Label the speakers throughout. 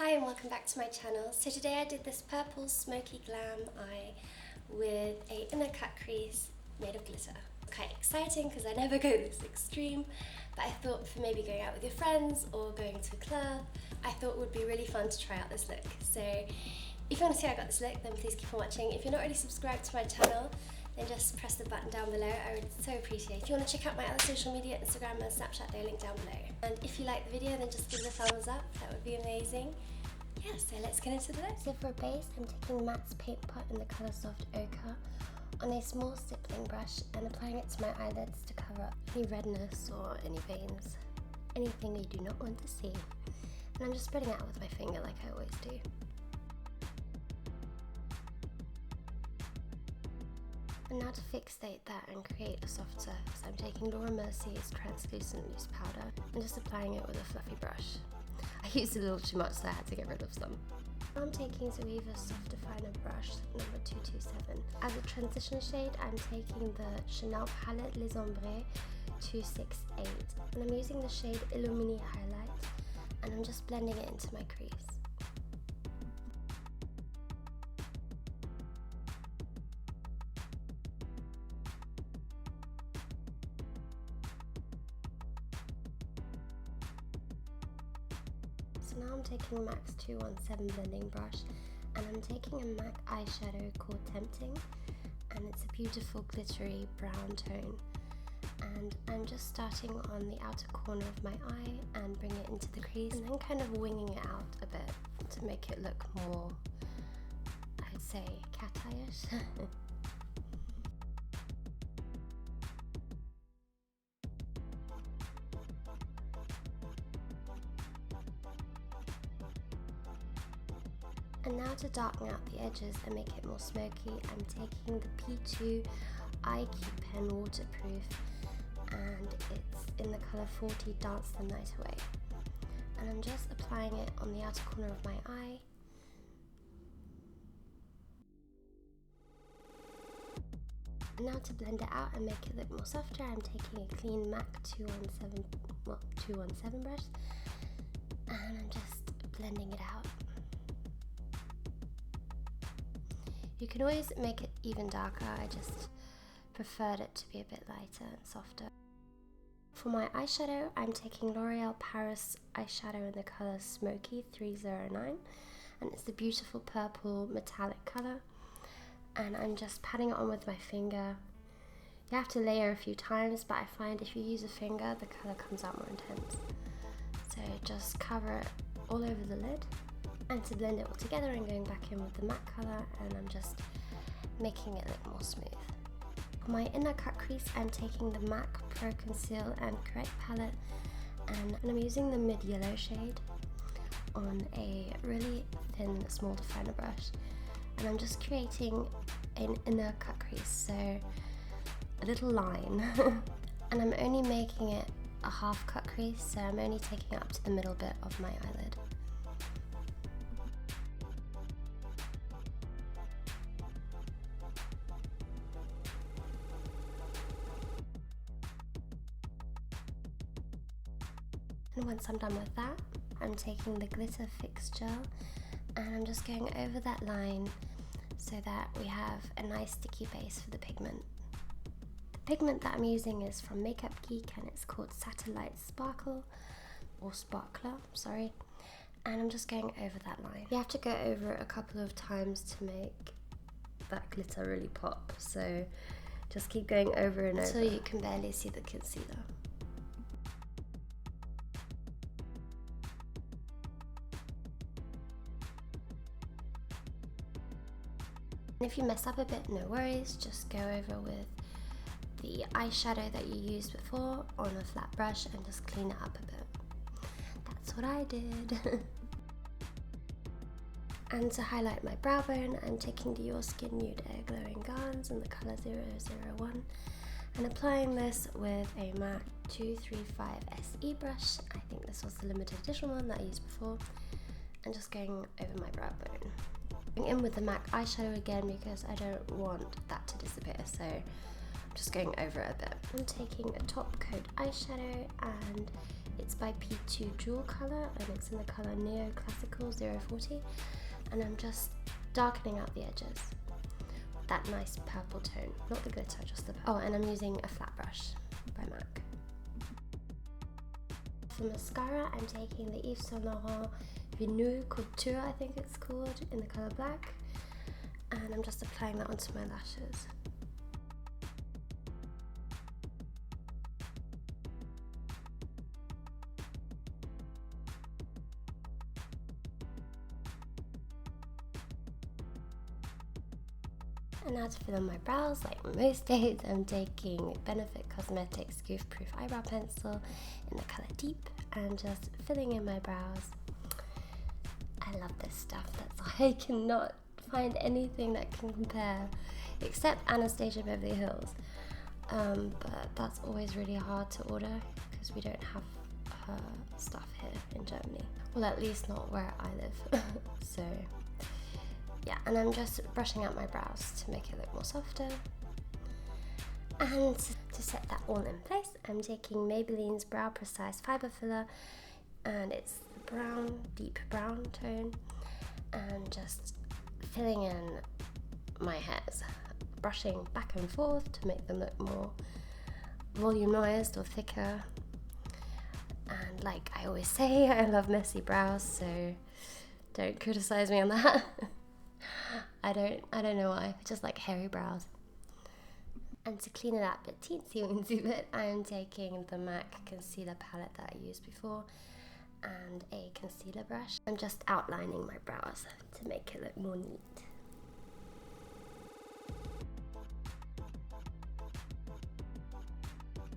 Speaker 1: Hi and welcome back to my channel. So today I did this purple smoky glam eye with a inner cut crease made of glitter. Quite exciting because I never go this extreme, but I thought for maybe going out with your friends or going to a club, I thought it would be really fun to try out this look. So if you want to see how I got this look, then please keep on watching. If you're not already subscribed to my channel, then just press the button down below. I would so appreciate it. If you want to check out my other social media, Instagram and Snapchat, they're linked down below. And if you like the video, then just give it a thumbs up. That would be amazing. Yeah, so let's get into the look. So for a base, I'm taking Matt's paint pot in the colour Soft Ochre on a small stippling brush and applying it to my eyelids to cover up any redness or any veins, anything you do not want to see. And I'm just spreading it out with my finger like I always do. And now to fixate that and create a soft surface, I'm taking Laura Mercier's translucent loose powder and just applying it with a fluffy brush. I used a little too much, so I had to get rid of some. Now I'm taking Reev's Soft Definer brush, number 227. As a transition shade, I'm taking the Chanel palette Les Ombres 268. And I'm using the shade Illumini Highlight, and I'm just blending it into my crease. So now I'm taking MAC's 217 blending brush and I'm taking a MAC eyeshadow called Tempting, and it's a beautiful glittery brown tone, and I'm just starting on the outer corner of my eye and bring it into the crease and then kind of winging it out a bit to make it look more, I would say, cat-eye-ish. And now to darken out the edges and make it more smoky, I'm taking the Ps.you Eye Key Pen Waterproof, and it's in the colour 40 Dance the Night Away. And I'm just applying it on the outer corner of my eye. And now to blend it out and make it look more softer, I'm taking a clean MAC 217 brush, and I'm just blending it out. You can always make it even darker, I just preferred it to be a bit lighter and softer. For my eyeshadow, I'm taking L'Oreal Paris eyeshadow in the colour Smokey 309, and it's the beautiful purple metallic colour, and I'm just patting it on with my finger. You have to layer a few times, but I find if you use a finger, the colour comes out more intense. So just cover it all over the lid. And to blend it all together, I'm going back in with the matte colour and I'm just making it look more smooth. For my inner cut crease, I'm taking the MAC Pro Conceal and Correct palette and I'm using the mid yellow shade on a really thin small definer brush, and I'm just creating an inner cut crease, so a little line. And I'm only making it a half cut crease, so I'm only taking it up to the middle bit of my eyelid. And once I'm done with that, I'm taking the Glitter Fix Gel and I'm just going over that line so that we have a nice sticky base for the pigment. The pigment that I'm using is from Makeup Geek and it's called Satellite Sparkle, or Sparkler, sorry. And I'm just going over that line. You have to go over it a couple of times to make that glitter really pop, so just keep going over and over until you can barely see the concealer. And if you mess up a bit, no worries, just go over with the eyeshadow that you used before on a flat brush and just clean it up a bit. That's what I did. And to highlight my brow bone, I'm taking the Your Skin Nude Air Glowing Gans in the colour 001 and applying this with a MAC 235 SE brush. I think this was the limited edition one that I used before, and just going over my brow bone. In with the MAC eyeshadow again because I don't want that to disappear, so I'm just going over it a bit. I'm taking a top coat eyeshadow and It's by Ps.you Jewel Colour, and it's in the colour Neo Classical 040. And I'm just darkening out the edges. That nice purple tone, not the glitter, just the purple. Oh, and I'm using a flat brush by MAC. For mascara, I'm taking the Yves Saint Laurent Renew Couture, I think it's called, in the colour black, and I'm just applying that onto my lashes. And now to fill in my brows, like most days, I'm taking Benefit Cosmetics Goof Proof Eyebrow Pencil in the colour Deep and just filling in my brows. I love this stuff. I cannot find anything that can compare, except Anastasia Beverly Hills. But that's always really hard to order because we don't have her stuff here in Germany. Well, at least not where I live. So yeah, and I'm just brushing out my brows to make it look more softer. And to set that all in place, I'm taking Maybelline's Brow Precise Fiber Filler, and it's the brown, deep brown tone, and just filling in my hairs, brushing back and forth to make them look more volumized or thicker. And like I always say, I love messy brows, so don't criticize me on that. I don't know why, I just like hairy brows. And to clean it up a teensy bit, I'm taking the MAC concealer palette that I used before and a concealer brush. I'm just outlining my brows to make it look more neat.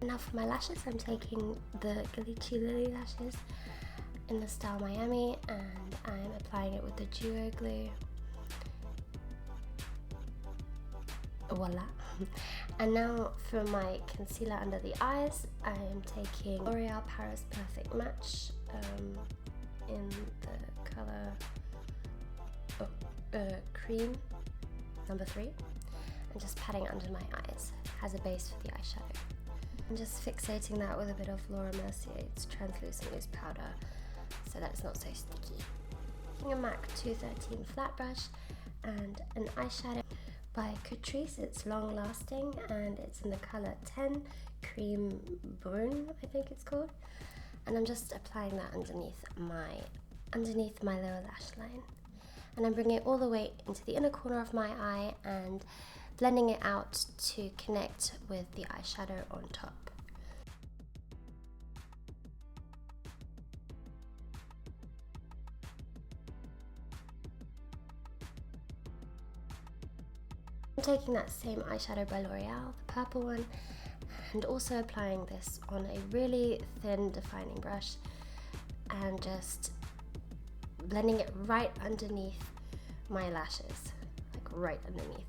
Speaker 1: Now for my lashes, I'm taking the Glitchy Lily lashes in the style Miami, and I'm applying it with the Duo Glue. Voila. And now for my concealer under the eyes, I am taking L'Oreal Paris Perfect Match in the colour Cream number 3, and just patting it under my eyes as a base for the eyeshadow. I'm just fixating that with a bit of Laura Mercier's translucent loose powder so that it's not so sticky. Taking a MAC 213 flat brush and an eyeshadow by Crease. It's long lasting and it's in the colour 10 Cream Brune, I think it's called. And I'm just applying that underneath my lower lash line. And I'm bringing it all the way into the inner corner of my eye and blending it out to connect with the eyeshadow on top. I'm taking that same eyeshadow by L'Oreal, the purple one, and also applying this on a really thin defining brush and just blending it right underneath my lashes, like right underneath.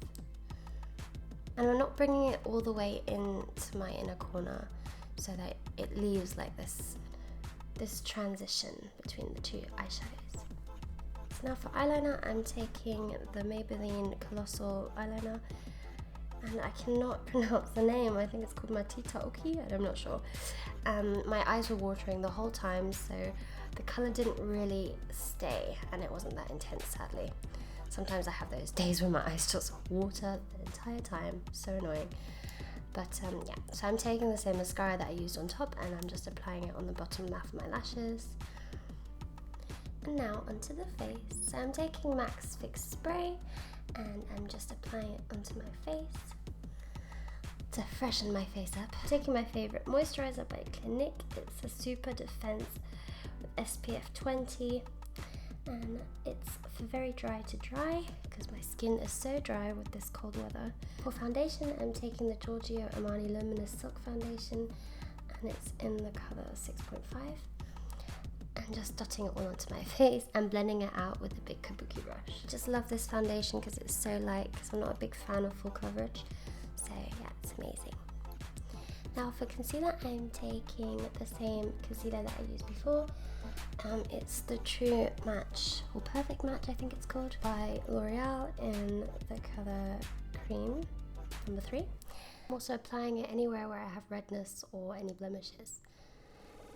Speaker 1: And I'm not bringing it all the way into my inner corner so that it leaves like this transition between the two eyeshadows. So now for eyeliner, I'm taking the Maybelline Colossal eyeliner, and I cannot pronounce the name. I think it's called Matita Oki, I'm not sure. My eyes were watering the whole time, so the colour didn't really stay, and it wasn't that intense, sadly. Sometimes I have those days where my eyes just water the entire time, so annoying. But yeah, so I'm taking the same mascara that I used on top, and I'm just applying it on the bottom half of my lashes. And now onto the face. So I'm taking MAC's Fix Spray, and I'm just applying it onto my face to freshen my face up. I'm taking my favourite moisturiser by Clinique. It's a Super Defense with SPF 20. And it's for very dry to dry because my skin is so dry with this cold weather. For foundation, I'm taking the Giorgio Armani Luminous Silk Foundation, and it's in the colour 6.5, and just dotting it all onto my face and blending it out with a big kabuki brush. I just love this foundation because it's so light, because I'm not a big fan of full coverage, so yeah, it's amazing. Now for concealer, I'm taking the same concealer that I used before. It's the True Match, or Perfect Match I think it's called, by L'Oreal in the colour Cream number 3. I'm also applying it anywhere where I have redness or any blemishes.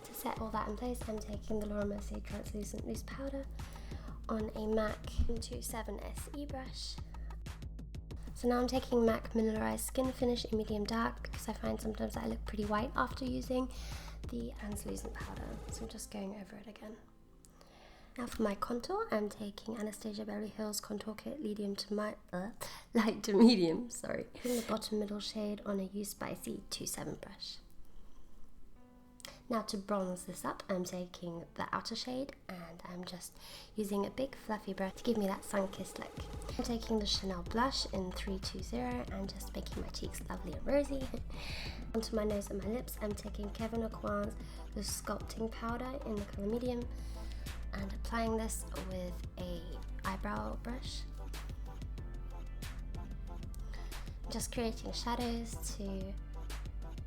Speaker 1: To set all that in place, I'm taking the Laura Mercier Translucent Loose Powder on a MAC 27 SE brush. So now I'm taking MAC Mineralized Skin Finish in medium dark because I find sometimes that I look pretty white after using the translucent powder. So I'm just going over it again. Now for my contour, I'm taking Anastasia Beverly Hills Contour Kit light to medium, sorry. In the bottom middle shade on a You Spicy 27 brush. Now to bronze this up, I'm taking the outer shade and I'm just using a big fluffy brush to give me that sun-kissed look. I'm taking the Chanel blush in 320 and just making my cheeks lovely and rosy. Onto my nose and my lips, I'm taking Kevyn Aucoin's The Sculpting Powder in the colour medium and applying this with a eyebrow brush. Just creating shadows to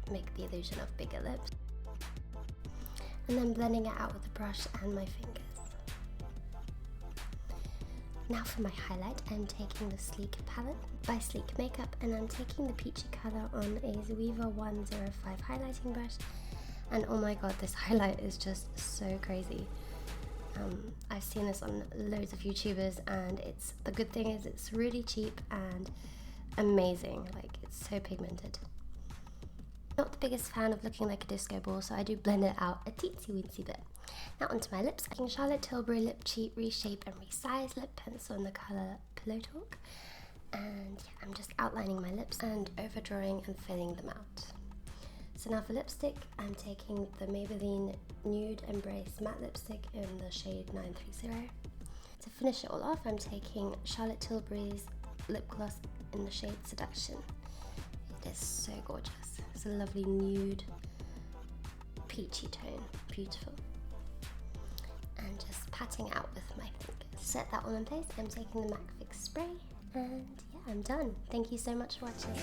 Speaker 1: make the illusion of bigger lips. And then blending it out with the brush and my fingers. Now for my highlight, I'm taking the Sleek palette by Sleek Makeup and I'm taking the peachy colour on a Zoeva 105 highlighting brush. And oh my god, this highlight is just so crazy. I've seen this on loads of YouTubers and the good thing is it's really cheap and amazing, like it's so pigmented. Not the biggest fan of looking like a disco ball, so I do blend it out a teensy weensy bit. Now onto my lips, I'm taking Charlotte Tilbury Lip Cheat Reshape and Resize lip pencil in the colour Pillow Talk. And yeah, I'm just outlining my lips and overdrawing and filling them out. So now for lipstick, I'm taking the Maybelline Nude Embrace Matte Lipstick in the shade 930. To finish it all off, I'm taking Charlotte Tilbury's lip gloss in the shade Seduction. It is so gorgeous. It's a lovely nude, peachy tone, beautiful. And just patting out with my fingers. Set that all in place, I'm taking the MAC Fix Spray, and yeah, I'm done. Thank you so much for watching.